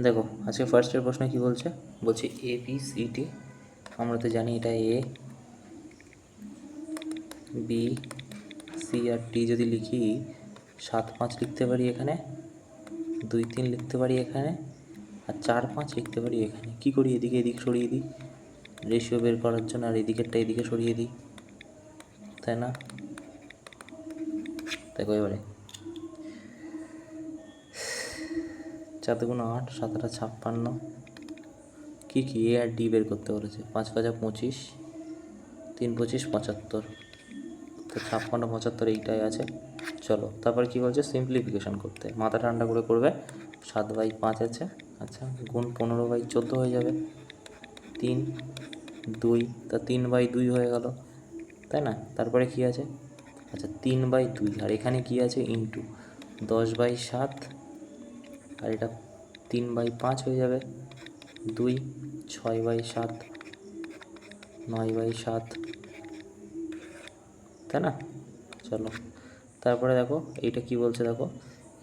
দেখো আজকে ফার্স্টের প্রশ্ন কি বলছে, বলছে এ বি সি ডি। আমরা তো জানি এটা A B C R D যদি লিখি 7 5 লিখতে পারি এখানে, 2 3 লিখতে পারি এখানে, আর 4 5 লিখতে পারি এখানে। কি করি, এদিকে এদিক সরিয়ে দিই রেশিও বের করার জন্য, আর এদিকেরটা এদিকে সরিয়ে দিই, তাই না? দেখো এবারে 4 2 8 7 8 56, কি কি এ আর ডি বের করতে বলেছে। 5 5 25, 3 25 75, তো 56 75 এইটাই আছে। চলো তারপরে কি বলছে, সিম্পলিফিকেশন করতে, মাথা ঠান্ডা করে করবে। 7/5 আছে, আচ্ছা গুণ 15/14 হয়ে যাবে, 3 2, তা 3/2 হয়ে গেল, তাই না? তারপরে কি আছে, আচ্ছা 3/2, আর এখানে কি আছে ইন্টু 10/7, আর এটা 3/5 হয়ে যাবে, 2 6/7 9/7, তাই না? চলো তারপরে দেখো এইটা কি বলছে, দেখো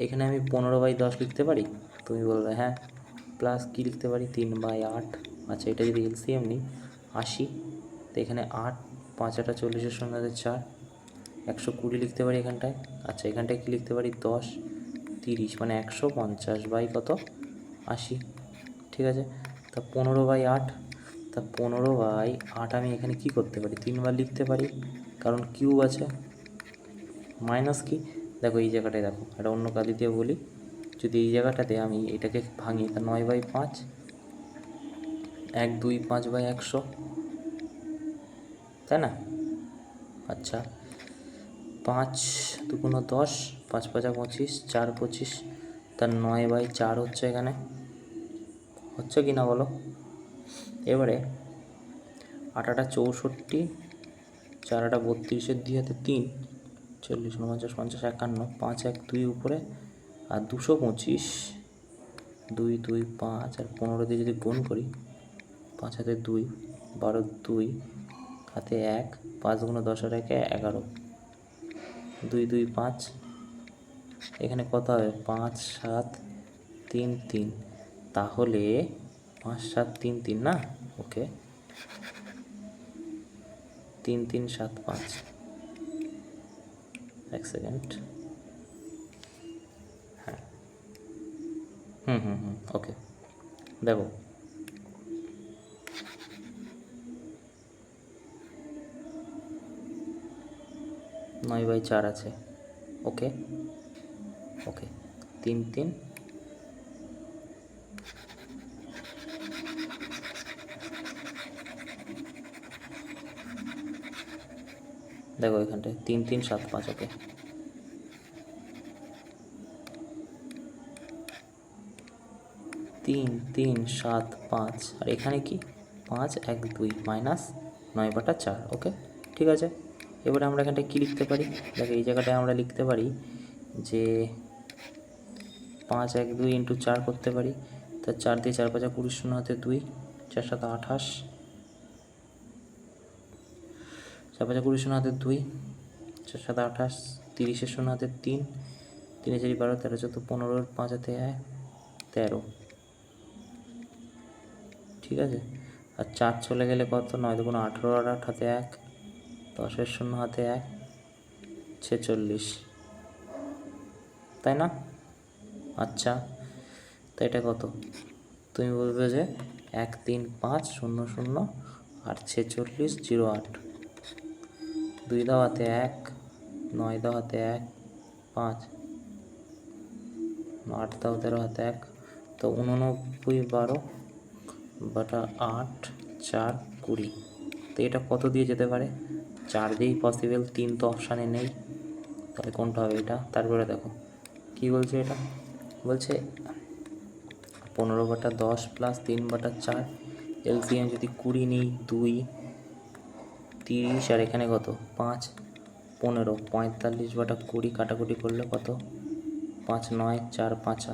এখানে আমি 15/10 লিখতে পারি, তুমি বলবে হ্যাঁ, প্লাস কি লিখতে পারি 3/8। আচ্ছা এটা যদি এলসিএম নিই 80, তো এখানে 8 5 8 40, সঙ্গে আছে 4, 120 লিখতে পারি এখানটায়। আচ্ছা এখানটায় কি লিখতে পারি 10 30, মানে 150 কত 80, ঠিক আছে। তা 15/8, তা 15/8 আমি এখানে কি করতে পারি 3বার লিখতে পারি, কারণ কিউব আছে। মাইনাস কি, দেখো এই জায়গাটায় দেখো এটা অন্য কালি দিয়ে বলি, যদি এই জায়গাটাতে আমি এটাকে ভাঙি তা 9/5, 1 2 5/100, তাই না? আচ্ছা 5 2 10, 5 5 25, 4 25, তার 9/4 হচ্ছে এখানে, হচ্ছে কি না বলো। এবারে 8 8 64, 4 8 32, 2 হাতে 3 40 49 50 51, 5 1 2 উপরে, আর 225, 2 2 5, আর 15 দিয়ে যদি গুণ করি, 5 হাতে 2 12 2 হাতে 1, 5 গুণ 10 আর 1 11, 2 2 5, এখানে কত হবে 5 7 3 3, তাহলে 5 7 3 3 না, ওকে 3 3 7 5, এক সেকেন্ড, হ্যাঁ ওকে। দেখো 9/4 আছে, ওকে ওকে 3 3, দেখো এখানটায় 3 3 7 5, ওকে 3 3 7 5, আর এখানে কি 5 1 2 মাইনাস 9/4, ওকে ঠিক আছে। এবারে আমরা এখানটায় কী লিখতে পারি, দেখো এই জায়গাটায় আমরা লিখতে পারি যে 5 1 2 ইন্টু 4 করতে পারি, তা 4 দিয়ে 4 5 20, 0 হাতে 2, 4 7 28, 4 5 20, 0 হাতে 2, 4 7 28, 30, 0 হাতে 3, 3 4 12 13 14 15, 5 হাতে 1 13, ঠিক আছে। আর 4 চলে গেলে কত, 9 2 18, আর 8 হাতে 1, 10 0 হাতে 1 46, তাই না? আচ্ছা তো এটা কত, তুমি বলবে যে 1 3 5 0 0 আর 46 0 8, 2 দাও হাতে 1, 9 দাও হাতে 1 5, 8 দাও 13 হাতে 1, তো 89 12 বাটা 8 4 20, তো এটা কত দিয়ে যেতে পারে, 4 দিয়েই পসিবল, 3 তো অপশানে নেই, তাহলে কোনটা হবে এটা। তারপরে দেখো কি বলছে, এটা বলছে 15/10 প্লাস 3/4, এলসিএম যদি 20 নিই 2 30, আর এখানে কত 5 15, 45/20 কাটাকুটি করলে কত 5 9 4 5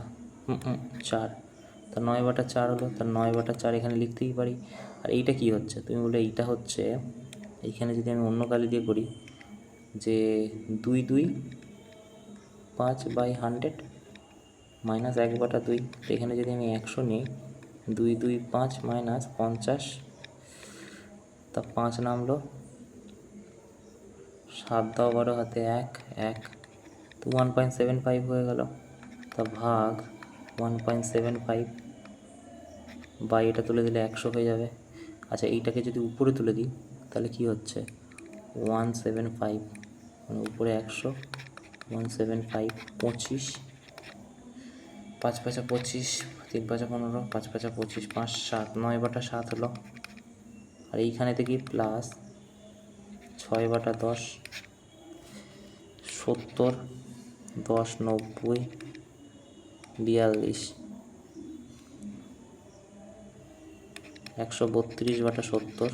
4, তা 9/4 হলো, তার 9/4 এখানে লিখতেই পারি। আর এইটা কি হচ্ছে, তুমি বলে এইটা হচ্ছে, এইখানে যদি আমি অন্য কালি দিয়ে করি যে 2 2 5/100, -1/2। তো এখানে যদি আমি 100 নিই, 2 2 5 -50, তা 5 নামলো, 7 দাও 12 হাতে 1 1, তো 1.75 হয়ে গেল। তা ভাগ 1.75 বা এটা তুলে দিলে 100 হয়ে যাবে। আচ্ছা, এইটাকে যদি উপরে তুলে দিই তাহলে কি হচ্ছে 175, মানে উপরে 100, 175, 25, 5 5 25, 3 5 15, 5 5 25, 5 7, 9/7 হলো। আর এইখানেতে কি প্লাস 6/10, 70, 10 90, 42, 132/70,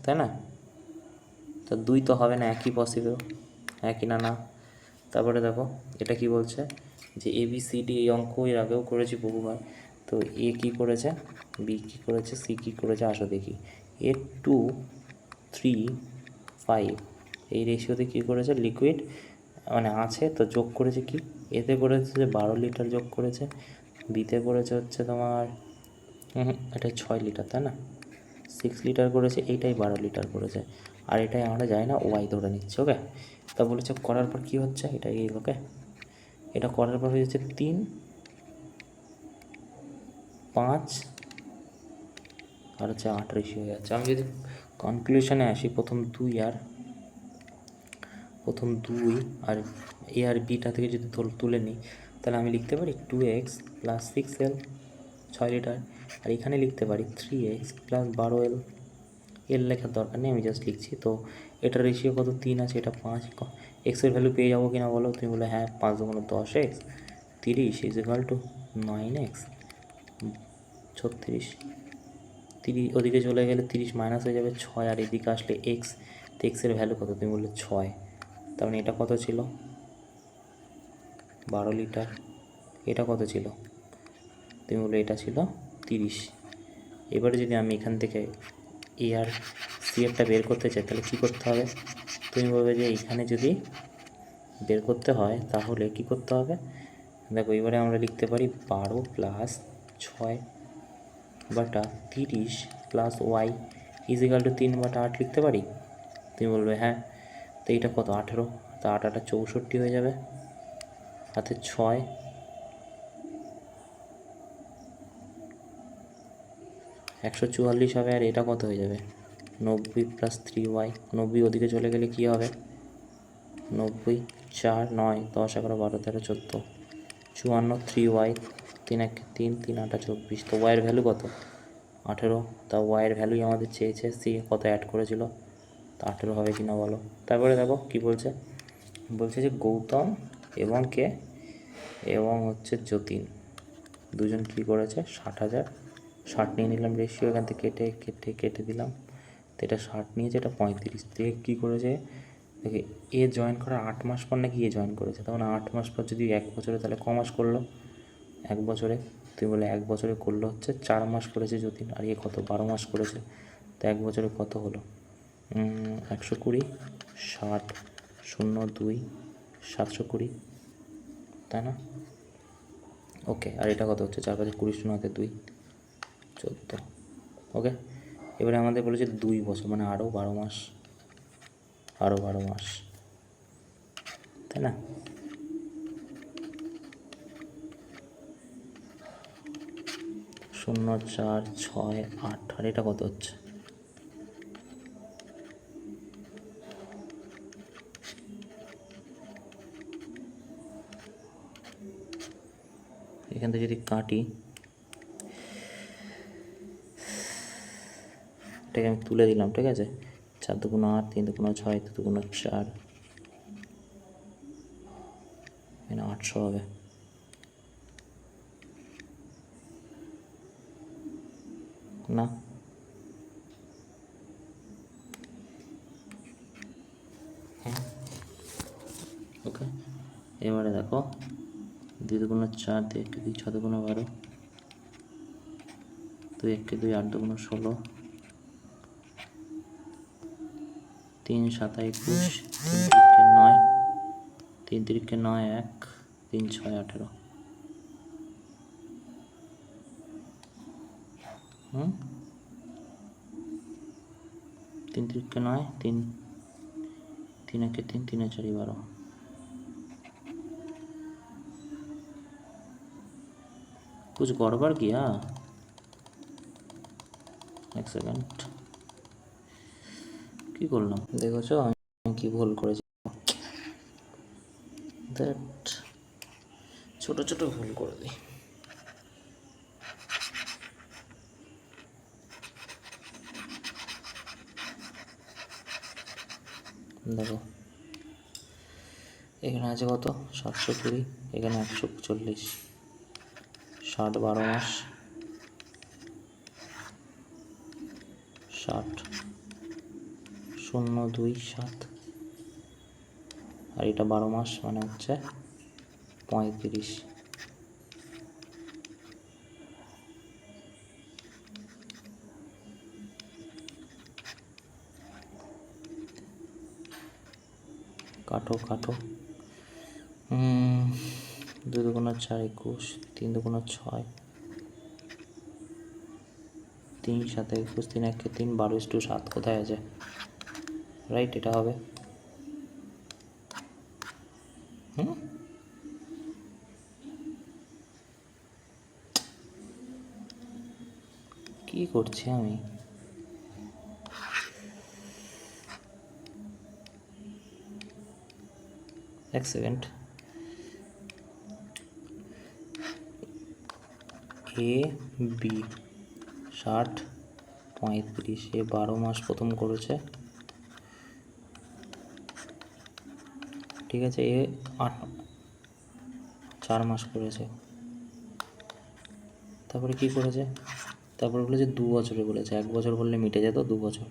তাই না? তা 2 তো হবে না, একই পসিবল, একই না। তারপরে দেখো এটা কি বলছে যে ABCD, এই অঙ্ক এর আগেও করেছি বহুবার। তো এ কি করেছে, বি কি করেছে, সি কি করেছে, আসো দেখি। 8 2 3 5 এই রেশিওতে কী করেছে, লিকুইড মানে আছে, তো যোগ করেছে কি, এতে করেছে যে 12 লিটার যোগ করেছে, বিতে করেছে হচ্ছে তোমার এটা 6 লিটার, তাই না, 6 লিটার করেছে, এইটাই 12 লিটার করেছে, আর এটাই আমরা যাই না ওয়াই ধরে নিচ্ছি। ওকে, তা বলেছে করার পর কী হচ্ছে, এটা এই, ওকে, এটা করার পর হয়ে যাচ্ছে 3 5 আর হচ্ছে 8 রেশিও হয়ে যাচ্ছে। আমি যদি কনক্লুশনে আসি, প্রথম 2 আর এ আর বিটা থেকে যদি তুলে নিই, তাহলে আমি লিখতে পারি 2x + 6l 6 লিটার, আর এখানে লিখতে পারি 3x + 12l। এল লেখার দরকার নেই, আমি জাস্ট লিখছি। তো এটা রেশিও কত, 3 আছে, এটা 5, এক্সের ভ্যালু পেয়ে যাবো কিনা বলো, তুমি বলে হ্যাঁ, 5 × 10x 30 = 9x 36, 30 ওদিকে চলে গেলে 30 মাইনাস হয়ে যাবে 6, আর এদিকে আসলে এক্স, তো এক্সের ভ্যালু কত, তুমি বললে 6, তার মানে এটা কত ছিল 12 লিটার, এটা কত ছিল, তুমি বললে এটা ছিল 30। এবারে যদি আমি এখান থেকে এ আর সি এরটা বের করতে চাই, তাহলে কী করতে হবে, তুমি বলবে যে এইখানে যদি বের করতে হয় তাহলে কি করতে হবে, দেখো এবারে আমরা লিখতে পারি 12 + 6/30 + y = 3/8 লিখতে পারি, তুমি বলবে হ্যাঁ। তো এইটা কত, 18, তা 8 8 64 হয়ে যাবে, হাতে 6, 144 হবে, আর এটা কত হয়ে যাবে 90 + 3y, 90 ওদিকে চলে গেলে কী হবে 90, 4 9 10 11 12 13 14 54, 3y, 3 1 3 3 8 24, তো ওয়াইয়ের ভ্যালু কত 18, তা ওয়াইয়ের ভ্যালুই আমাদের চেয়েছে, সি কত অ্যাড করেছিল, তা 18 হবে কি না বলো। তারপরে দেখো কি বলছে, বলছে যে গৌতম এবং কে এবং হচ্ছে যতীন দুজন কী করেছে 60,000, 60 নিয়ে নিলাম রেশিও, এখান থেকে কেটে দিলাম, তো এটা 60 নিয়েছে, এটা 35, থেকে কী করেছে দেখে, এ জয়েন করার 8 মাস পর নাকি এ জয়েন করেছে, তখন 8 মাস পর যদি 1 বছরে, তাহলে ক মাস করলো 1 বছরে, তুই বলে 1 বছরে করলো হচ্ছে 4 মাস করেছে যতীন, আর এ কত 12 মাস করেছে, তো 1 বছরে কত হলো 120, 60 0 2 720, তাই না, ওকে। আর এটা কত হচ্ছে 4 5 20 0 হাতে 2 14, ওকে। এবারে আমাদের বলেছে 2 বছর, মানে আরও 12 মাস, আরও 12 মাস, তাই না, শূন্য 4 6 8, আর এটা কত হচ্ছে এখান থেকে যদি কাটি, এটাকে আমি তুলে দিলাম, ঠিক আছে, 4 2 8 3 2 6 2 2 4, এখানে 800 হবে, না ওকে। এবারে দেখো 2 2 4 2 1 2 6 2 12, 2 1 2 8 2 16, 3 7 21, 3 9, তিন তিরিকে 9, 1, 3, 6, 18। তিন তিরিকে 9, 3, 3 1 3, 3 4 12। कुछ गड़बड़ किया? एक सेकेंड, কি করলাম দেখেছো? আমি কি ভুল করেছি? দ্যাট ছোট ছোট ভুল করে দিই। দেখো এখানে আছে কত? 720, এখানে 140, 60 12 মাস, 60 0 2 7, আর এটা 12 মাস মানে হচ্ছে 35। কাটো কাটো, 2 2 4 21, 3 2 6, 3 7 21, 3 1 3, 12:7 কোথায় আছে? রাইট, এটা হবে। কি করছি আমি? এক সেকেন্ড, এ বি 60 35, এ 12 মাস প্রথম করেছে, ঠিক আছে। এ 4 মাস করেছে, তারপরে কি করেছে? তারপরে বলেছে 2 বছরে বলেছে। 1 বছর বললে মিটে যেত, 2 বছর,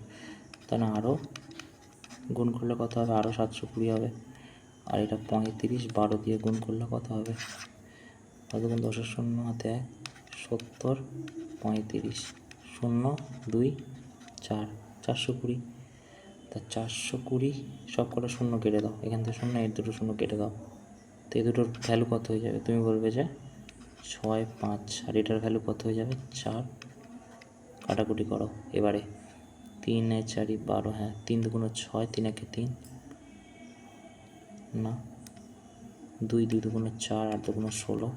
তা না আরও গুণ করলে কত হবে? আরও 720 হবে। আর এটা 35, 12 দিয়ে গুণ করলে কত হবে? কত গুণ 10 শূন্য হাতে 1, 70 35, 0 2 4, 420। তা 420 সব কটা শূন্য কেটে দাও, এখান থেকে শূন্য, এর দুটো শূন্য কেটে দাও, তো এই দুটোর ভ্যালু কত হয়ে যাবে? তুমি বলবে যে 6 5, আর এটার ভ্যালু কত হয়ে যাবে? 4। কাটাকুটি করো এবারে, 3 4 12, হ্যাঁ 3 2 6, 3 1 3, না 2 2 2 4, 8 2 16,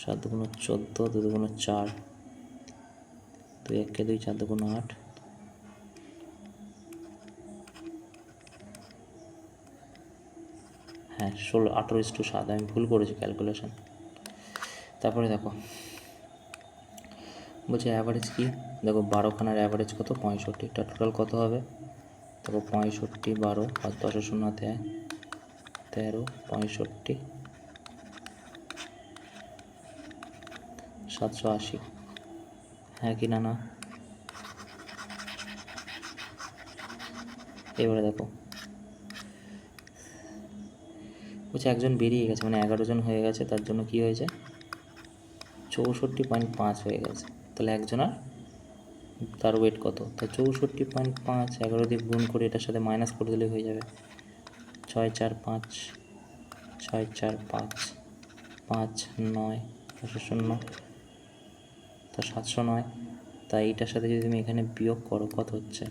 7 2 14, 2 2 4, 2 1 2, 4 2 8, হ্যাঁ 16 18:7। আমি ভুল করেছি ক্যালকুলেশন। তারপরে দেখো বলছে অ্যাভারেজ কি? দেখো 12খানার অ্যাভারেজ কত? 65, তা টোটাল কত হবে? দেখো 65 12 আর 10 শূন্য হাতে 1, 13 65 780, হ্যাঁ কি না? না এবারে দেখো বলছে একজন বেরিয়ে গেছে, মানে 11 জন হয়ে গেছে, তার জন্য কি হয়েছে? 64.5 হয়ে গেছে। তাহলে একজন আর তার ওয়েট কত? তা 64.5 11 দিয়ে গুণ করে এটার সাথে মাইনাস করে দিলেই হয়ে যাবে। 6 4 5, 6 4 5, 5 9, 0 তা 709। তাই এইটার সাথে যদি তুমি এখানে বিয়োগ করো কত হচ্ছে?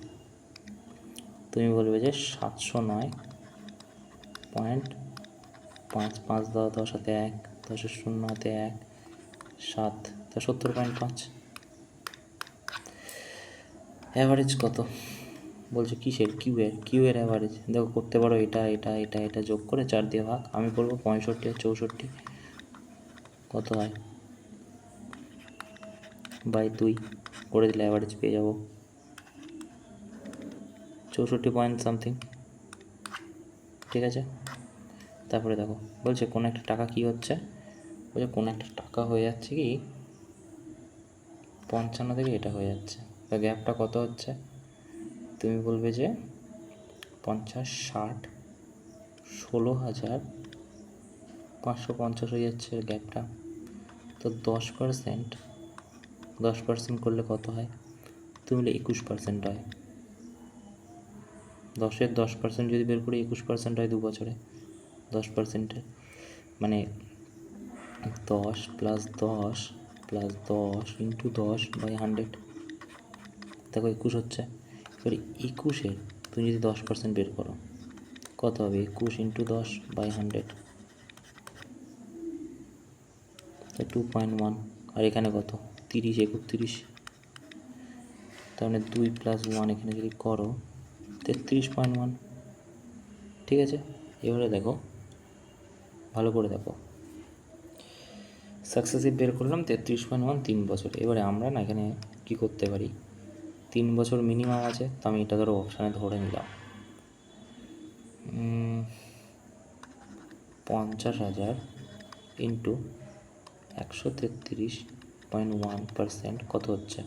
তুমি বলবে যে 709.5, 5 দাও 10 হাতে 1, 10 শূন্য হাতে 1, 7, তা 70.5। অ্যাভারেজ কত বলছে? কিসের? কিউয়ের অ্যাভারেজ। দেখো করতে পারো এটা এটা এটা এটা যোগ করে 4 দিয়ে ভাগ। আমি বলবো 65 আর 64 কত হয় বাই 2 করে দিলে অ্যাভারেজ পেয়ে যাবো 64 পয়েন্ট সামথিং, ঠিক আছে। তারপরে দেখো বলছে কোন একটা টাকা কি হচ্ছে? বলছে কোন একটা টাকা হয়ে যাচ্ছে কি 55 থেকে এটা হয়ে যাচ্ছে, তা গ্যাপটা কত হচ্ছে? তুমি বলবে যে 50 60 16,550 হয়ে যাচ্ছে গ্যাপটা। তো 10% করলে কত হয়? তুমি বলে 21% হয়। 10-এর 10% যদি বের করি 21% হয় 2 বছরে। 10%-এর মানে 10 + 10 + 10 × 10/100, দেখো 21 হচ্ছে। এবার 21-এর তুমি যদি 10% বের করো কত হবে? 21 × 10/100, তাই 2.1। আর এখানে কত? 30, 31, তার মানে 2 + 1 এখানে যদি করো 33.1। ঠিক আছে, এবারে দেখো ভালো করে দেখো, সাকসেসিভ বের করলাম 33.1 3 বছর। এবারে আমরা না এখানে কি করতে পারি, 3 বছর মিনিমাম আছে, তো আমি এটা ধরো অপশানে ধরে নিলাম। 50,000 × 133.1% কত হচ্ছে?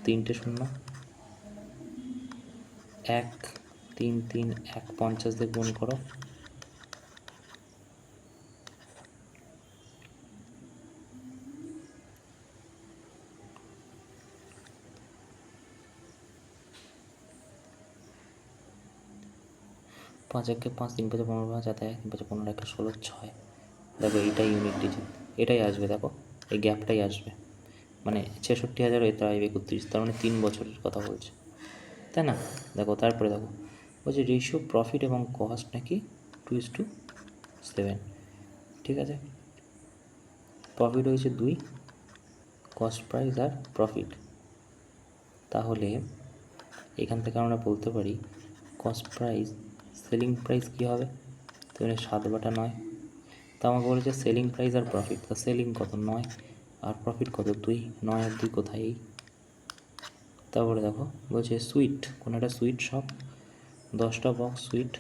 3টে শূন্য, 1 3 3 1 50 দিয়ে গুণ করো, পাঁচ একে 5, 3 5 15, 5 হাতে 1, 3 5 15, 1 16, 6। দেখো এইটাই ইউনিট ডিজিট, এটাই আসবে, দেখো এই গ্যাপটাই আসবে, মানে 66,000 এটা 31, তার মানে 3 বছরের কথা বলছে, তাই না? দেখো তারপরে দেখো বলছে রেশিও প্রফিট এবং কস্ট নাকি 2:7। ঠিক আছে, প্রফিট হয়েছে 2, কস্ট প্রাইস আর প্রফিট। তাহলে এখান থেকে আমরা বলতে পারি কস্ট প্রাইস সেলিং প্রাইস কী হবে? তাহলে 7/9। তা আমাকে বলেছে সেলিং প্রাইস আর প্রফিট, তা সেলিং কত? 9, আর প্রফিট কত? 2। 9 আর 2 কোথায়? তারপরে দেখো বলছে সুইট, কোনো একটা সুইট শপ, 10টা বক্স সুইট,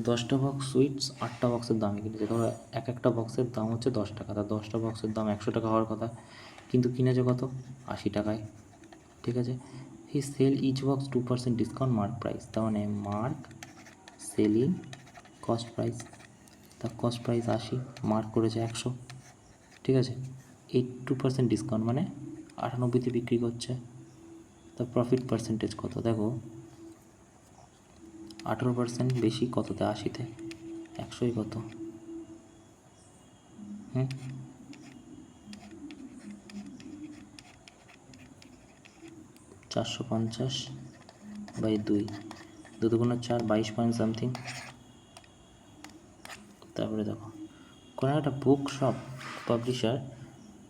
10টা বক্স সুইটস 8টা বক্সের দামে কিনেছে। ধরো এক একটা বক্সের দাম হচ্ছে 10 টাকা, তা 10টা বক্সের দাম 100 টাকা হওয়ার কথা, কিন্তু কিনেছে কত? 80 টাকায়। ঠিক আছে, he sell each box 2% discount mark price, তার মানে মার্ক সেলিং কস্ট প্রাইস, তা কস্ট প্রাইস 80, মার্ক করেছে 100। ঠিক আছে, এই 2% ডিসকাউন্ট মানে 98তে বিক্রি করছে, তা প্রফিট পার্সেন্টেজ কত? দেখো 18% বেশি, কততে? 80-তে, 100-ই কত? 450/2, 2 দুগুণে 4, 22 পয়েন্ট সামথিং। তারপরে দেখো কোনো একটা বুক শপ পাবলিশার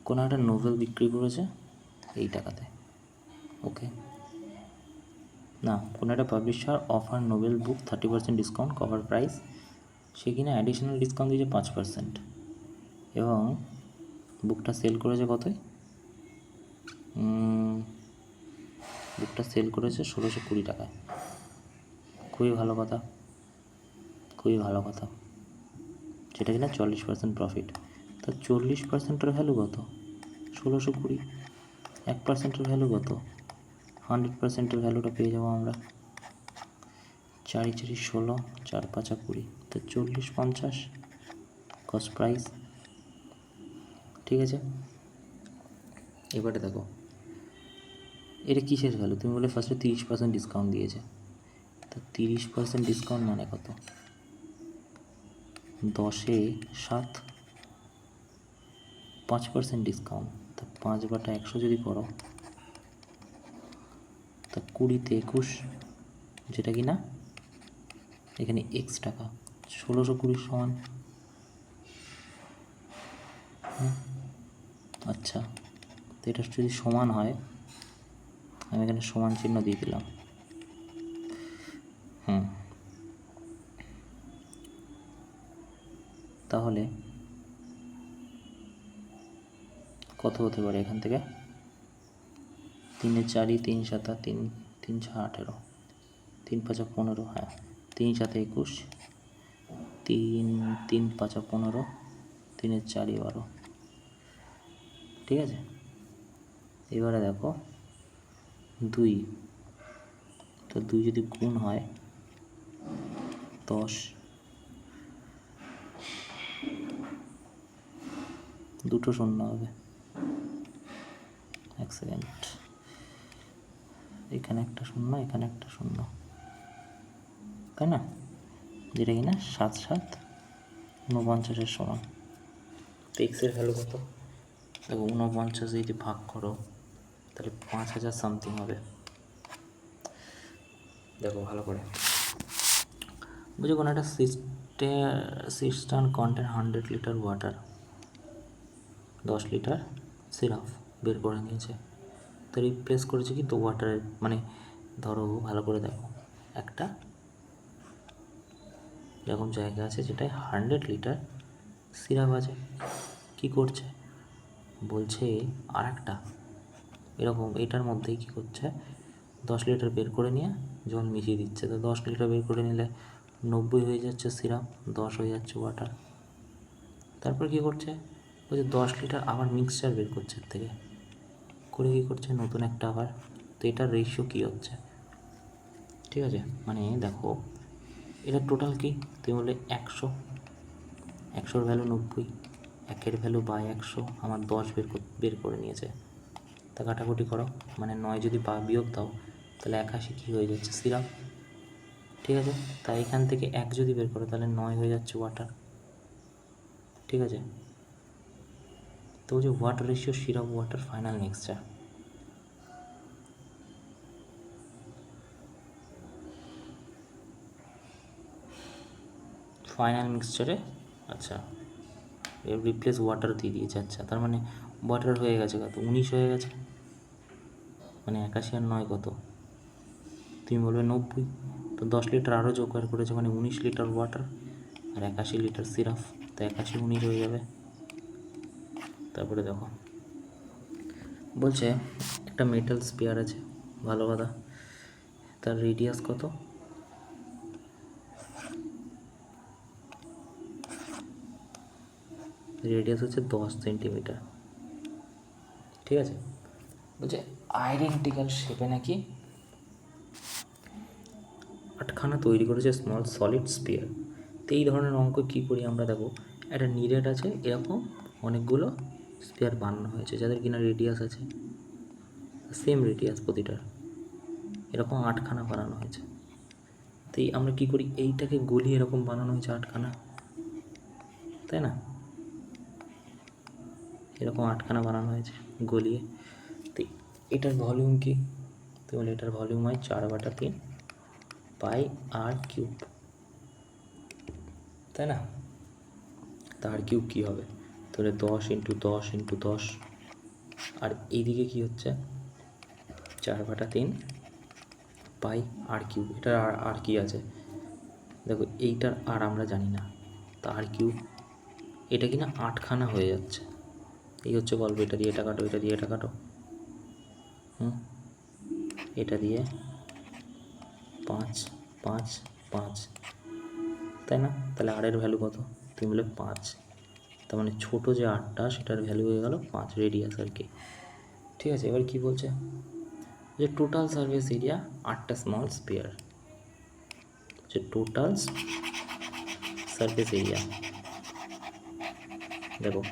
কোনো একটা নোভেল বিক্রি করেছে এই টাকাতে। ওকে, না, কোনো একটা পাবলিশার অফার নোভেল বুক 30% ডিসকাউন্ট কভার প্রাইস, সে কিনা অ্যাডিশনাল ডিসকাউন্ট দিয়েছে 5%, এবং বুকটা সেল করেছে কতই? বুকটা সেল করেছে 1620 টাকায়। খুবই ভালো কথা, খুবই ভালো কথা, যেটা কিনা 40% প্রফিট। তা 40%-এর ভ্যালু কত? 1620। 1%-এর ভ্যালু কত? 100%-এর ভ্যালুটা পেয়ে যাবো আমরা। 4 × 4 = 16, 4 × 5 = 20, তো 40 50 কস্ট প্রাইস। ঠিক আছে, এবারে দেখো এটা কিসের ভ্যালু? তুমি বলে ফার্স্টে 30% ডিসকাউন্ট দিয়েছে, তো 30% ডিসকাউন্ট মানে কত? 10-এ 7, 5% ডিসকাউন্ট, তা 5/100 যদি করো, তা 20-তে 21, যেটা কি না এখানে এক্স টাকা, 1620 সমান। আচ্ছা, তো এটা যদি সমান হয়, আমি এখানে সমান চিহ্ন দিয়ে দিলাম। তাহলে কত হতে পারে এখান থেকে? 3 × 4, 3 × 7, 3 3 × 18, 3 × 5 = 15, হ্যাঁ 3 × 7 = 21, 3 3 × 5 = 15, 3 × 4 = 12। ঠিক আছে, এবারে দেখো 2, তো 2 যদি গুণ হয় 10, দুটো শূন্য হবে, সেকেন্ড, এখানে একটা শূন্য, এখানে একটা শূন্য, তাই না? যেটা কিনা 7 7 49 সমান। তো এক্সের ভ্যালু কত? দেখো 49 যদি ভাগ করো তাহলে 5000 সামথিং হবে। দেখো ভালো করে, বুঝো কোনো একটা system contain 100 litre water, 10 litre syrup বের করে নিয়েছে। তো রিপ্লেস করেছে কি তো ওয়াটারের, মানে ধরো ভালো করে দেখো, একটা এরকম জায়গা আছে যেটায় 100 লিটার সিরাপ আছে। কী করছে বলছে, আর একটা এরকম এটার মধ্যেই কী করছে, 10 লিটার বের করে নিয়ে জল মিশিয়ে দিচ্ছে। তো 10 লিটার বের করে নিলে 90 হয়ে যাচ্ছে সিরাপ, 10 হয়ে যাচ্ছে ওয়াটার। তারপর কী করছে, বলছে 10 লিটার আবার মিক্সচার বের করছে এর থেকে, করে কী করছে নতুন একটা আবার। তো এটার রেশিও কী হচ্ছে, ঠিক আছে? মানে দেখো এটা টোটাল কি, তুমি বলে 100, 100-র ভ্যালু 90, 1-এর ভ্যালু বাই 100, আমার 10 বের করে নিয়েছে। তা কাটাকুটি করো, মানে 9 যদি বিয়োগ দাও তাহলে 81 কী হয়ে যাচ্ছে সিরাপ, ঠিক আছে? তাই এখান থেকে 1 যদি বের করো তাহলে 9 হয়ে যাচ্ছে ওয়াটার, ঠিক আছে? তো যে water ratio syrup water final mixture. Final মিক্সচারে আচ্ছা রিপ্লেস ওয়াটার দিয়ে দিয়েছে। আচ্ছা তার মানে ওয়াটার হয়ে গেছে কত, 19 হয়ে গেছে, মানে 81 আর 9 কত, তুমি বলবে 90। তো 10 লিটার আরও জোগাড় করেছে, মানে 19 লিটার ওয়াটার আর 81 লিটার সিরাপ, তো 81 19 হয়ে যাবে। তারপরে দেখো বলছে একটা মেটাল স্পিয়ার আছে, ভালো কথা, তার রেডিয়াস কত, রেডিয়াস হচ্ছে 10 সেন্টিমিটার, ঠিক আছে? বলছে আইডেন্টিক্যাল শেপে নাকি 8খানা তৈরি করেছে স্মল সলিড স্পিয়ার। তো এই ধরনের অঙ্ক কী করি আমরা, দেখো একটা নিরেট আছে, এরকম অনেকগুলো স্পিয়ার বানানো হয়েছে যাদের কিনা রেডিয়াস আছে সেম রেডিয়াস প্রতিটার, এরকম 8খানা বানানো হয়েছে। তো আমরা কী করি, এইটাকে গলিয়ে এরকম বানানো হয়েছে 8খানা, তাই না? এরকম 8খানা বানানো হয়েছে গলিয়ে। তো এটার ভলিউম কি, তো বলে এটার ভলিউম হয় 4/3 পাই আর কিউব, তাই না? তার কিউব কী হবে, তাহলে 10 × 10 × 10, আর এইদিকে কী হচ্ছে 4/3 পাই আর কিউব। এটার আর কি আছে দেখো, এইটার আর আমরা জানি না, তা আর কিউব, এটা কিনা 8খানা হয়ে যাচ্ছে। এই হচ্ছে গল্প, এটা দিয়ে এটা কাটো, এটা দিয়ে এটা কাটো, এটা দিয়ে 5 5 5, তাই না? তাহলে আরের ভ্যালু কত, তুমি বলে 5, তার মানে ছোটো যে 8টা সেটার ভ্যালু হয়ে গেল 5 রেডিয়াস আর কি, ঠিক আছে? এবার কি বলছে যে টোটাল সারফেস এরিয়া 8টা স্মল স্পিয়ার, যে টোটাল সারফেস এরিয়া, দেখো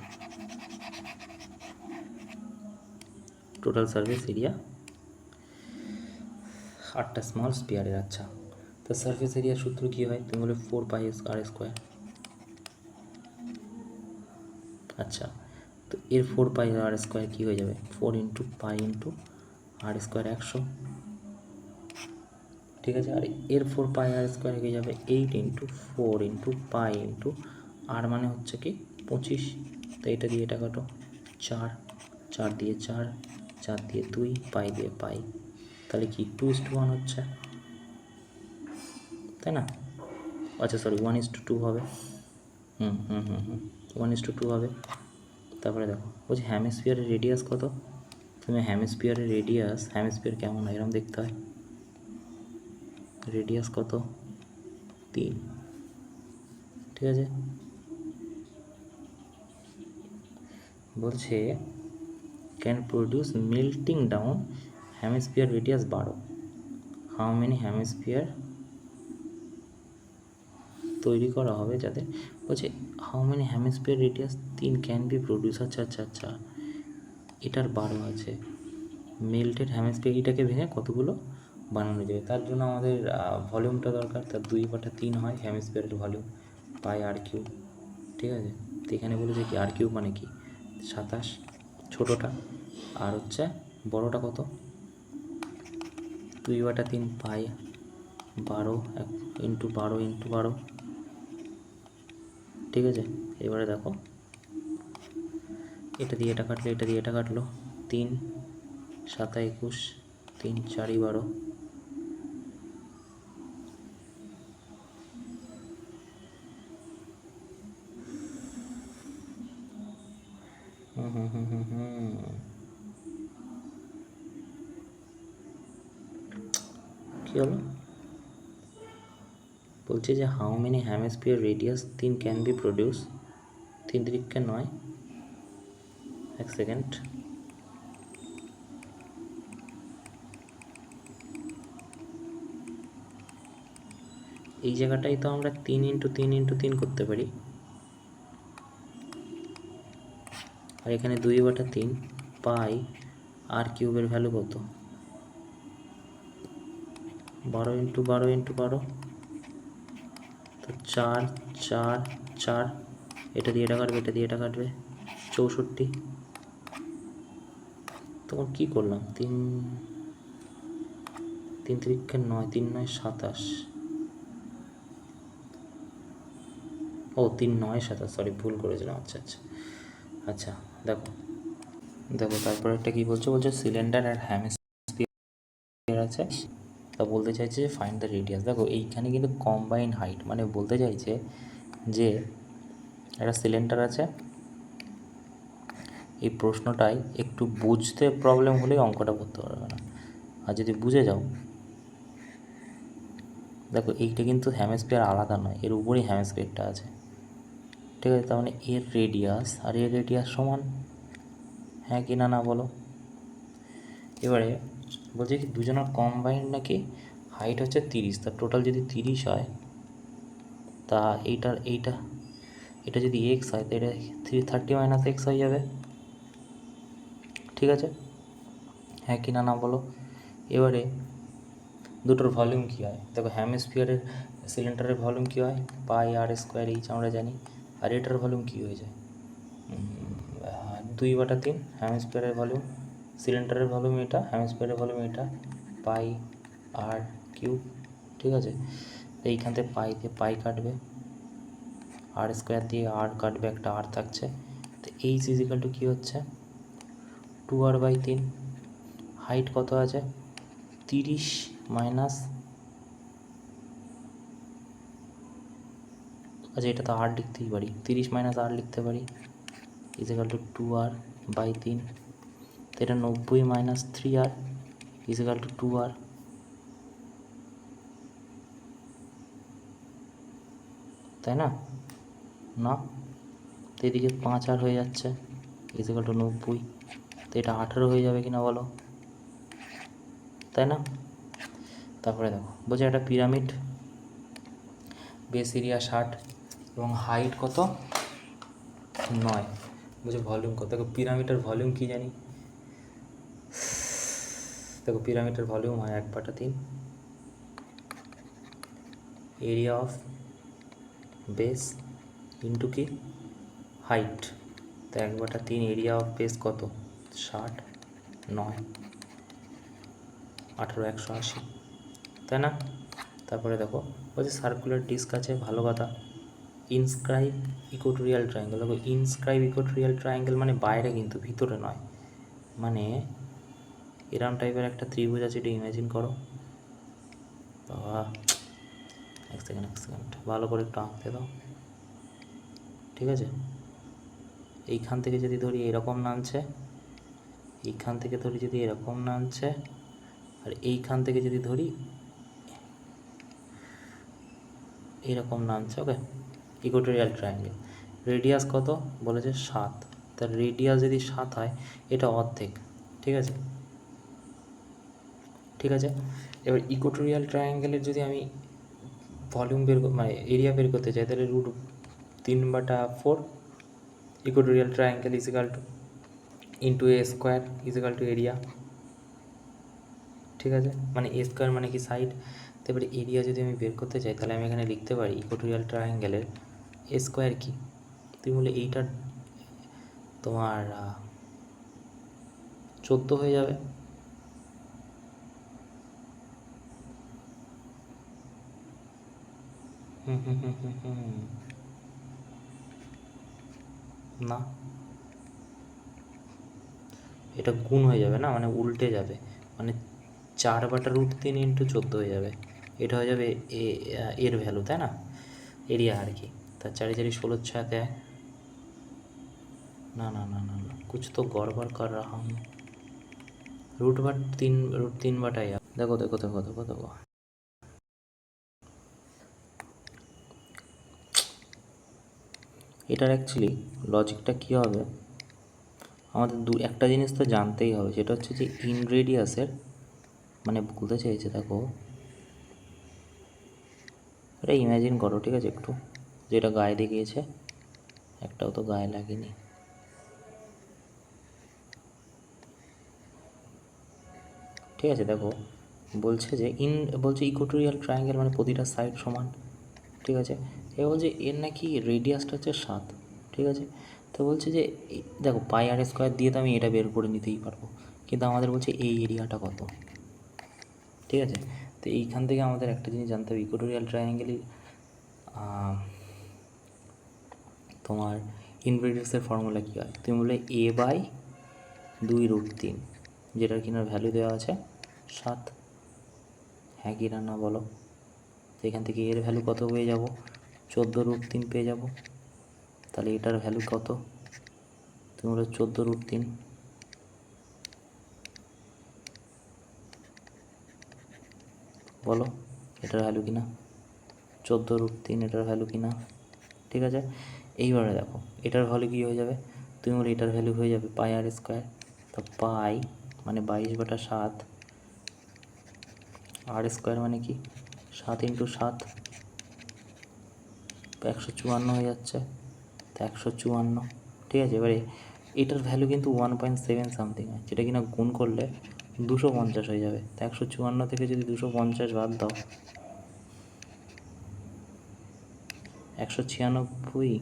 টোটাল সারফেস এরিয়া 8টা স্মল স্পিয়ারের। আচ্ছা তো সারফেস এরিয়ার সূত্র কী হয়, তুমি বলে 4πr²। আচ্ছা তো এর 4πr² কী হয়ে যাবে, 4 × π × r² 100, ঠিক আছে? আর এর 4πr² হয়ে যাবে 8 × 4 × π × r, মানে হচ্ছে কি 25। তো এটা দিয়ে এটা কাটো, 4 4 দিয়ে 4, 4 দিয়ে 2, পাই দিয়ে পাই, তাহলে কি 2:1 হচ্ছে, তাই না? আচ্ছা সরি 1:2 হবে, 1:2 হবে। তারপরে দেখো বলছি হ্যামিস্ফিয়ারের রেডিয়াস কত, তুমি হ্যামিস্ফিয়ারের রেডিয়াস, হ্যামিস্ফিয়ার কেমন হয় এরকম দেখতে হয়, রেডিয়াস কত 3, ঠিক আছে? বলছে can produce melting down hemisphere radius 12, how many hemisphere তৈরি করা হবে যাদের, বলছে how many hemisphere radius 3 can be produce. আচ্ছা আচ্ছা আচ্ছা, এটার 12 আছে, মেল্টেড হেমিস্ফিয়ার এইটাকে ভেঙে কতগুলো বানানো যাবে, তার জন্য আমাদের ভলিউমটা দরকার। তার 2/3 হয় হেমিস্ফিয়ারের ভলিউম, পাই আর কিউব। ঠিক আছে, তো এখানে বলেছে কি আর কিউব মানে কি 27 ছোটোটা, আর হচ্ছে বড়োটা কত 2/3 পাই 12 ইন্টু 12 ঠিক আছে। এবারে দেখো এটা দিয়ে এটা কাটলো, এটা দিয়ে এটা কাটলো, 3 7 21, 3 4 12। কি হলো বলছে যে how many hemisphere radius 3 can be produce, 3 3 9। এক সেকেন্ড, এই জায়গাটাই তো আমরা 3 × 3 × 3 করতে পারি, আর এখানে 2/3 পাই আর কিউবের ভ্যালু কত 12 × 12 × 12, তো 4 4 4, এটা দিয়ে এটা কাটবে, এটা দিয়ে এটা কাটবে, 64। তখন কী করলাম 3 3 3 9, 3 9 27, ও 3 9 27, সরি ভুল করেছিলাম। আচ্ছা আচ্ছা আচ্ছা, দেখো দেখো তারপরে একটা কী বলছে, বলছে সিলিন্ডার আর হেমিস্ফিয়ার আছে, তা বলতে চাইছে যে ফাইন্ড দ্য রেডিয়াস। দেখো এইখানে কিন্তু কম্বাইন হাইট, মানে বলতে চাইছে যে একটা সিলিন্ডার আছে, এই প্রশ্নটাই একটু বুঝতে প্রবলেম হলেই অঙ্কটা করতে পারবে না, আর যদি বুঝে যাও, দেখো এইটা কিন্তু হেমিস্ফিয়ার আলাদা নয়, এর উপরেই হেমিস্ফিয়ারটা আছে, ঠিক আছে। তার মানে এর রেডিয়াস আর এর রেডিয়াস সমান, হ্যাঁ কি না না বলো। এবারে বলছে কি দুজনের কম্বাইন্ড নাকি হাইট হচ্ছে 30, তার টোটাল যদি 30 হয়, তা এইটা এটা যদি এক্স হয়, তো এটা 30 - x হয়ে যাবে, ঠিক আছে, হ্যাঁ কি না না বলো। এবারে দুটোর ভলিউম কী হয়, দেখো হেমিস্ফিয়ারের সিলিন্ডারের ভলিউম কী হয় পাই আর স্কোয়ার এইচ আমরা জানি, আর এটার ভলিউম কী হয়ে যায় 2/3 হেমিস্ফিয়ারের ভলিউম, সিলিন্ডারের ভলিউম এটা, হেমিস্ফিয়ারের ভলিউম এটা, পাই আর কিউব, ঠিক আছে। তো এইখান থেকে পাই দিয়ে পাই কাটবে, আর স্কোয়ার দিয়ে আর কাটবে, একটা আর থাকছে, তো এইচ ইজিক্যাল টু কী হচ্ছে 2r/3। হাইট কত আছে 30 মাইনাস, আচ্ছা এটা তো আর লিখতেই পারি, 30 - r লিখতে পারি, ইজিক্যাল টু 2r/3, তো এটা 90 - 3r ইজিক্যাল টু 2r, তাই না, না, তো এদিকে 5r হয়ে যাচ্ছে ইজিক্যাল টু 90, তো এটা 18 হয়ে যাবে কিনা বলো, তাই না। তারপরে দেখো বলছে একটা পিরামিড, বেস এরিয়া 60 এবং হাইট কত 9, বলছে ভলিউম কত। দেখো পিরামিডের ভলিউম কী জানি, দেখো পিরামিডের ভলিউম হয় 1/3 এরিয়া অফ বেস ইন্টু কি হাইট, তো 1/3 এরিয়া অফ বেস কত 60, 9 18 180, তাই না। তারপরে দেখো বলছে সার্কুলার ডিস্ক আছে, ভালো কথা, ইনস্ক্রাইব ইকুয়েটোরিয়াল ট্রায়াঙ্গেল। দেখো ইনস্ক্রাইব ইকুয়েটোরিয়াল ট্রায়াঙ্গেল মানে বাইরে কিন্তু ভিতরে নয়, মানে এরম টাইপের একটা ত্রিভুজ আছে, এটা ইমাজিন করো। বাবা এক সেকেন্ড ভালো করে একটু আঁকতে দাও, ঠিক আছে। এইখান থেকে যদি ধরি এরকম নামছে, এইখান থেকে ধরি যদি এরকম নামছে, আর এইখান থেকে যদি ধরি এরকম নামছে, ওকে, ইকুয়েটোরিয়াল ট্রায়াঙ্গেল। রেডিয়াস কত বলেছে 7, তার রেডিয়াস যদি 7 হয় এটা অর্ধেক, ঠিক আছে ঠিক আছে। এবার ইকুয়েটোরিয়াল ট্রায়াঙ্গেলের যদি আমি ভলিউম মানে এরিয়া বের করতে চাই, তাহলে √3/4 equilateral triangle equal to into a square equal to area, ঠিক আছে, মানে এ স্কোয়ার মানে কি সাইড। তারপরে এরিয়া যদি আমি বের করতে চাই তাহলে আমি এখানে লিখতে পারি ইকুয়েটোরিয়াল ট্রায়াঙ্গেলের এ স্কোয়ার কি, তুমি বলে এইটা তোমার 14 হয়ে যাবে। না, এটা গুণ হয়ে যাবে না, মানে উল্টে যাবে, মানে 4/√3 ইন্টু 14 হয়ে যাবে। এটা হয়ে যাবে এর ভ্যালু, তাই না, এরিয়া আর কি। তার 4 4 16 6 ना ना ना ना ना कुछ तो गड़बड़ कर रहा हूँ। √3 बटा यार, देखो देखो देखो देखो देखो, এটার অ্যাকচুয়ালি লজিকটা কী হবে, আমাদের একটা জিনিস তো জানতেই হবে, সেটা হচ্ছে যে ইন রেডিয়াসের, মানে বলতে চাইছে দেখো, এটা ইমাজিন করো, ঠিক আছে, একটু যেটা গায়ে দেখিয়েছে, একটাও তো গায়ে লাগেনি। ঠিক আছে, দেখো বলছে যে বলছে ইকুয়েটোরিয়াল ট্রায়াঙ্গেল মানে প্রতিটা সাইড সমান, ঠিক আছে। এ বলছে এর নাকি রেডিয়াসটা হচ্ছে 7, ঠিক আছে। তো বলছে যে দেখো πr² দিয়ে তো আমি এটা বের করে নিতেই পারবো, কিন্তু আমাদের বলছে এই এরিয়াটা কত, ঠিক আছে। তো এইখান থেকে আমাদের একটা জিনিস জানতে হবে, ইকুয়েটোরিয়াল ট্রায়াঙ্গেলের তোমার ইনভেরিয়াসের ফর্মুলা কী হয়, তুমি বলে a/2√3, যেটার কিনা ভ্যালু দেওয়া আছে 7, হ্যাঁ কি না বলো। তো এখান থেকে এর ভ্যালু কত পেয়ে যাব, 14√3 পেয়ে যাব। তাহলে এটার ভ্যালু কত, তুমি বলো 14√3, বলো এটার ভ্যালু কিনা 14√3, এটার ভ্যালু কিনা, ঠিক আছে। এইবারে দেখো এটার ভ্যালু কী হয়ে যাবে, তুমি বলে এটার ভ্যালু হয়ে যাবে πr², তো পাই মানে 22/7, r² মানে কি 7 × 7, 154 হয়ে যাচ্ছে, তো 154, ঠিক আছে। এবারে এটার ভ্যালু কিন্তু 1.7 সামথিং হয়, যেটা কিনা গুণ করলে 250 হয়ে যাবে। তো 154 থেকে যদি 250 বাদ দাও, 196,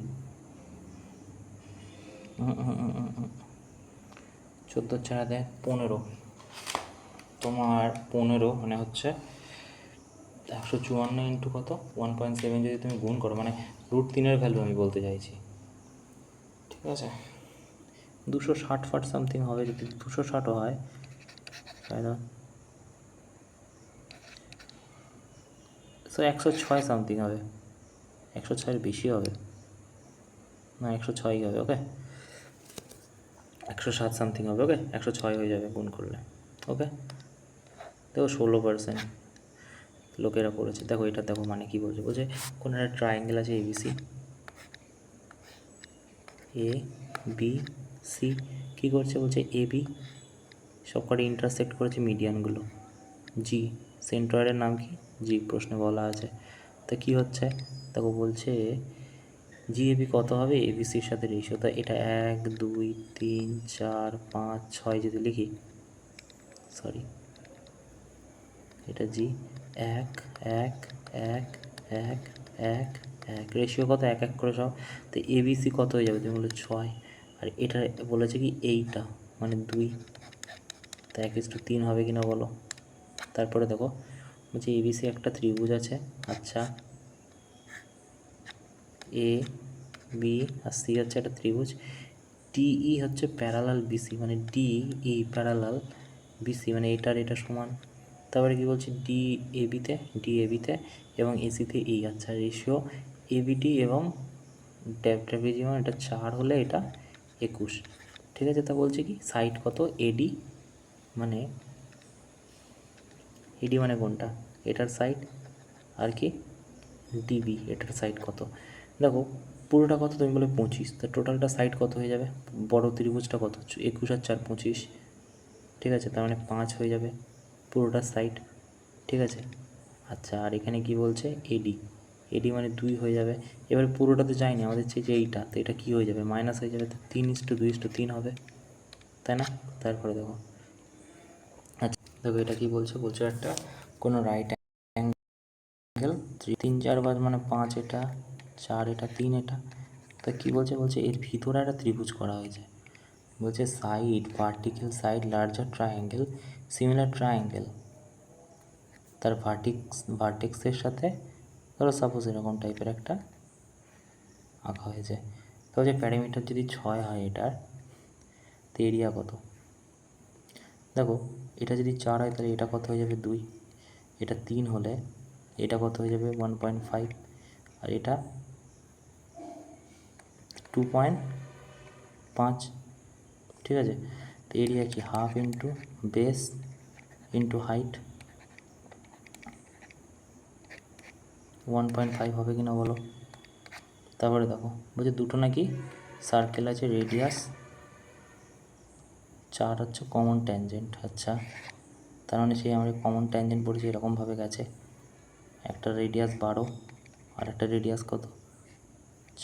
14 ছাড়া দেয় 15, তোমার 15 মানে হচ্ছে 154 ইন্টু কত 1.7 যদি তুমি গুণ করো, মানে √3 ভ্যালু আমি বলতে চাইছি, ঠিক আছে। 260 সামথিং হবে, যদি 260 হয় তাহলে 106 সামথিং হবে, 106 বেশি হবে না, 106 হবে, ওকে 107 সামথিং হবে, ওকে 106 হয়ে যাবে গুণ করলে, ওকে। দেখো 16% লোকেরা করেছে, দেখো এটা দেখো মানে কি বলছে, বলছে কোনো একটা ট্রায়াঙ্গেল আছে ABC, ABC কী করছে, বলছে AB সবকটা ইন্টারসেক্ট করেছে মিডিয়ানগুলো, G সেন্ট্রয়েডের নাম কি, G প্রশ্নে বলা আছে। তো কী হচ্ছে দেখো, বলছে GAB কত হবে ABCর সাথে রেশিও, তো এটা 1 2 3 4 5 6 যদি লিখি, সরি এটা G 1 1 1 1 1 1, রেশিও কত 1 1 করে সব। তো ABC কত হয়ে যাবে, তুমি বলো 6, আর এটা বলেছে কি এইটা মানে 2, তো 1:3 হবে কিনা বলো। তারপরে দেখো বলছে ABC একটা ত্রিভুজ আছে, আচ্ছা AB আর C হচ্ছে একটা ত্রিভুজ, DE হচ্ছে প্যারালাল BC, মানে DE প্যারালাল BC, মানে এটার এটা সমান। তারপরে কি বলছি DAB-তে এবং AC-তে E, আচ্ছা রেশিও ABD এবং ট্রাপিজিয়াম এটা 4 হলে এটা 21, ঠিক আছে। তা বলছে কি সাইড কত AD, মানে AD মানে কোনটা, এটার সাইড, আর কি DB এটার সাইড কত। দেখো পুরোটা কত, তুমি বলে 25, তো টোটালটা সাইড কত হয়ে যাবে, বড় ত্রিভুজটা কত 21 আর 4 25, ঠিক আছে, তার মানে 5 হয়ে যাবে পুরোটা সাইড, ঠিক আছে। আচ্ছা আর এখানে কি বলছে এডি মানে 2 হয়ে যাবে। এবার পুরোটা তো যায়নি, আমাদের চেয়ে এইটা, তো এটা কী হয়ে যাবে মাইনাস হয়ে যাবে, তো 3:2:3 হবে, তাই না। তারপরে দেখো আচ্ছা দেখো এটা কি বলছে, বলছে একটা কোনো রাইট অ্যাঙ্গেল 3 4 5 মানে 5 এটা 4 এটা 3 এটা, তা কী বলছে, বলছে এর ভিতরে একটা ত্রিভুজ করা হয়েছে। বলছে side vertical side larger triangle similar triangle, তার ভার্টেক্সের সাথে ধরো সাপোজ এরকম টাইপের একটা আঁকা হয়েছে। তো যে প্যারামিটার যদি 6 হয় এটার, তো এরিয়া কত? দেখো এটা যদি 4 হয় তাহলে এটা কত হয়ে যাবে 2, এটা 3 হলে এটা কত হয়ে যাবে 1.5, আর এটা 2.5, ঠিক আছে। তো এরিয়া কি half into base into height 1.5 হবে কি না বলো। তারপরে দেখো বলছে দুটো নাকি সার্কেল আছে, রেডিয়াস 4 হচ্ছে কমন ট্যানজেন্ট। আচ্ছা, তার মানে সেই আমরা কমন ট্যানজেন্ট পড়েছি এরকমভাবে গেছে, একটা রেডিয়াস 12 আর একটা রেডিয়াস কত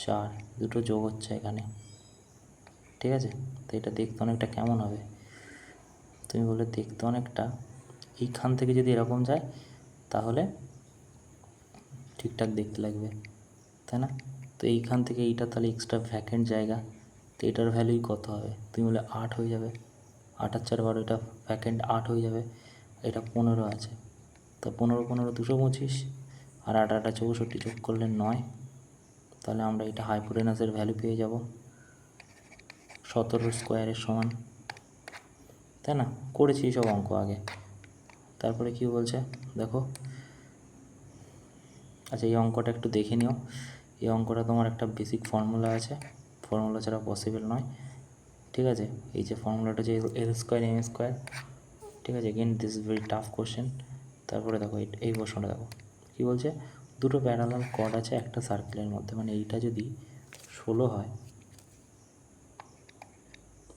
4, দুটো যোগ হচ্ছে এখানে, ঠিক আছে। তো এটা দেখতে অনেকটা কেমন হবে, তুমি বলে দেখতে অনেকটা এইখান থেকে যদি এরকম যায় তাহলে ঠিকঠাক দেখতে লাগবে, তাই না। তো এইখান থেকে এইটা তাহলে এক্সট্রা ভ্যাকেন্ট জায়গা, তো এটার ভ্যালুই কত হবে, তুমি বলে 8 হয়ে যাবে, 8 আর 4 12, এটা ভ্যাকেন্ট 8 হয়ে যাবে, এটা 15 আছে, তো 15 15 225, আর 8 8 64 যোগ করলে 9, তাহলে আমরা এটা হাইপোটেনাসের ভ্যালু পেয়ে যাব 17 স্কোয়ারের সমান, তাই না। করেছি এইসব অঙ্ক আগে। তারপরে কি বলছে দেখো, আচ্ছা এই অঙ্কটা একটু দেখে নিও। এই অঙ্কটা তোমার একটা বেসিক ফর্মুলা আছে, ফর্মুলা ছাড়া পসিবল নয়, ঠিক আছে। এই যে ফর্মুলাটা যে এল স্কোয়ার এম স্কোয়ার, ঠিক আছে। Again this is very tough question. তারপরে দেখো এই প্রশ্নটা দেখো কী বলছে, দুটো প্যারালাল কর্ড আছে একটা সার্কেলের মধ্যে, মানে এইটা যদি 16 হয়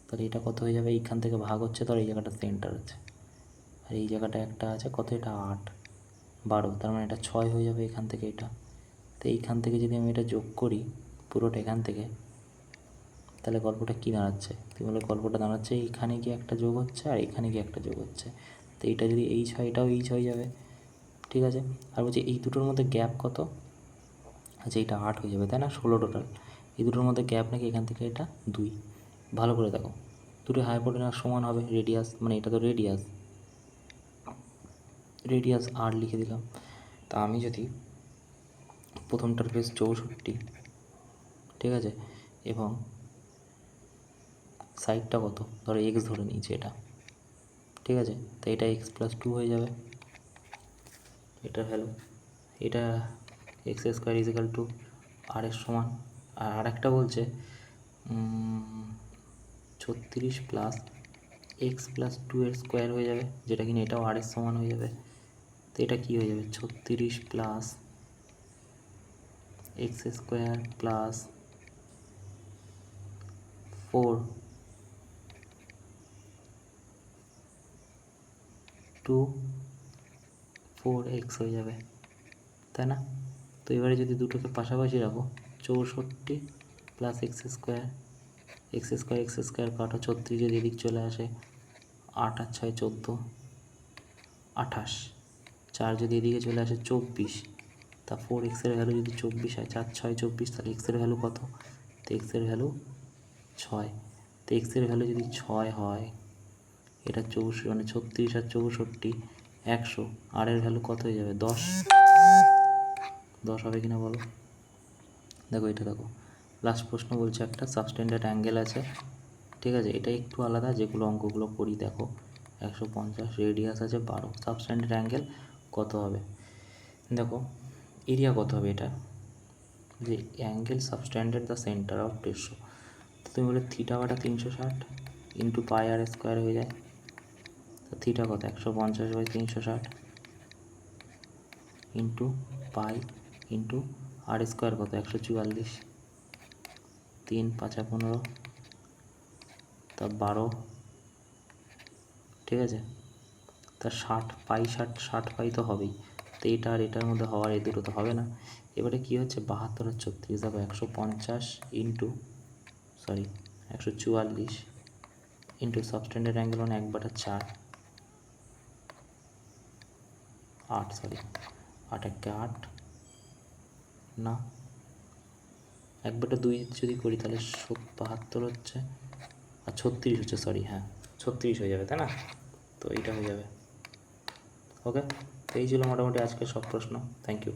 তাহলে এটা কত হয়ে যাবে, এইখান থেকে ভাগ হচ্ছে, ধর এই জায়গাটা সেন্টার আছে, আর এই জায়গাটা একটা আছে কত, এটা 8 12, তার মানে এটা 6 হয়ে যাবে এখান থেকে এটা। তো এইখান থেকে যদি আমি এটা যোগ করি পুরোটা এখান থেকে, তাহলে গল্পটা কী দাঁড়াচ্ছে, তুমি বলে গল্পটা দাঁড়াচ্ছে এইখানে গিয়ে একটা যোগ হচ্ছে আর এখানে গিয়ে একটা যোগ হচ্ছে, তো এইটা যদি এইচ হয় এটাও এইচ হয়ে যাবে, ঠিক আছে। আর বলছি এই দুটোর মধ্যে গ্যাপ কত, আচ্ছা এইটা 8 হয়ে যাবে, তাই না, 16 টোটাল। এই দুটোর মধ্যে গ্যাপ নাকি এখান থেকে এটা 2, ভালো করে দেখো দুটো হাইপোটেনাস সমান হবে, রেডিয়াস মানে এটা তো রেডিয়াস, রেডিয়াস আর লিখে দিলাম। তা আমি যদি প্রথমটার বেশ 64, ঠিক আছে, এবং সাইডটা কত ধরো এক্স ধরে নিয়েছি এটা, ঠিক আছে, তো এটা এক্স প্লাস 2 হয়ে যাবে এটার ভ্যালু, এটা এক্স স্কোয়ার ইজিক্যাল টু আর এর সমান। আর আরেকটা বলছে 36 প্লাস এক্স প্লাস 2 এর স্কোয়ার হয়ে যাবে, যেটা কিনা এটাও আর এর সমান হয়ে যাবে। তো এটা কী হয়ে যাবে 36 plus x square plus 4 2 4x হয়ে যাবে, তাই না। তো এবারে যদি দুটোকে পাশাপাশি রাখো 64 প্লাস এক্স স্কোয়ার কাটো 36 যদি এদিক চলে আসে 8 আর 6 14 28, 4 যদি এদিকে চলে আসে 24, তা 4x-এর ভ্যালু যদি 24 হয় 4 6 24, তাহলে x-এর ভ্যালু কত, তো x-এর ভ্যালু 6, তো x-এর ভ্যালু যদি 6 হয়, এটা 64 মানে 36 আর 64 100, আর এর ভ্যালু কত হয়ে যাবে 10, 10 হবে কিনা বলো। দেখো এটা দেখো লাস্ট প্রশ্ন বলছে একটা সাবস্টেন্ডেড অ্যাঙ্গেল আছে, ঠিক আছে, এটা একটু আলাদা, যেগুলো অঙ্কগুলো করি দেখো 150, রেডিয়াস আছে 12, সাবস্টেন্ডেড অ্যাঙ্গেল কত হবে, দেখো এরিয়া কত হবে এটা, যে অ্যাঙ্গেল সাবস্টেন্ডেড দ্য সেন্টার অফ টেসো, তো তুমি বলে থিটা বাটা 360 ইন্টু পাই আর স্কোয়ার হয়ে যায়, তো থিটা কত 150/360 ইন্টু পাই ইন্টু আর স্কোয়ার কত 144, 3 5 15, তা 12, ঠিক আছে, তা 60 পাই 60 পাই তো হবেই, তো এটা আর এটার মধ্যে হওয়ার এই দুটো তো হবে না। এবারে কী হচ্ছে 72 আর 36, দেখো 150 ইন্টু 144 ইন্টু সাবস্টেন্ডেড অ্যাঙ্গেল মানে 1/4, 8, সরি 8 একে 8, না 1/2 যদি করি তাহলে 72 হচ্ছে, আর 36 হচ্ছে, সরি হ্যাঁ 36 হয়ে যাবে, তাই না? তো এইটা হয়ে যাবে। ওকে, তো এই ছিল মোটামুটি আজকে সব প্রশ্ন। Thank you.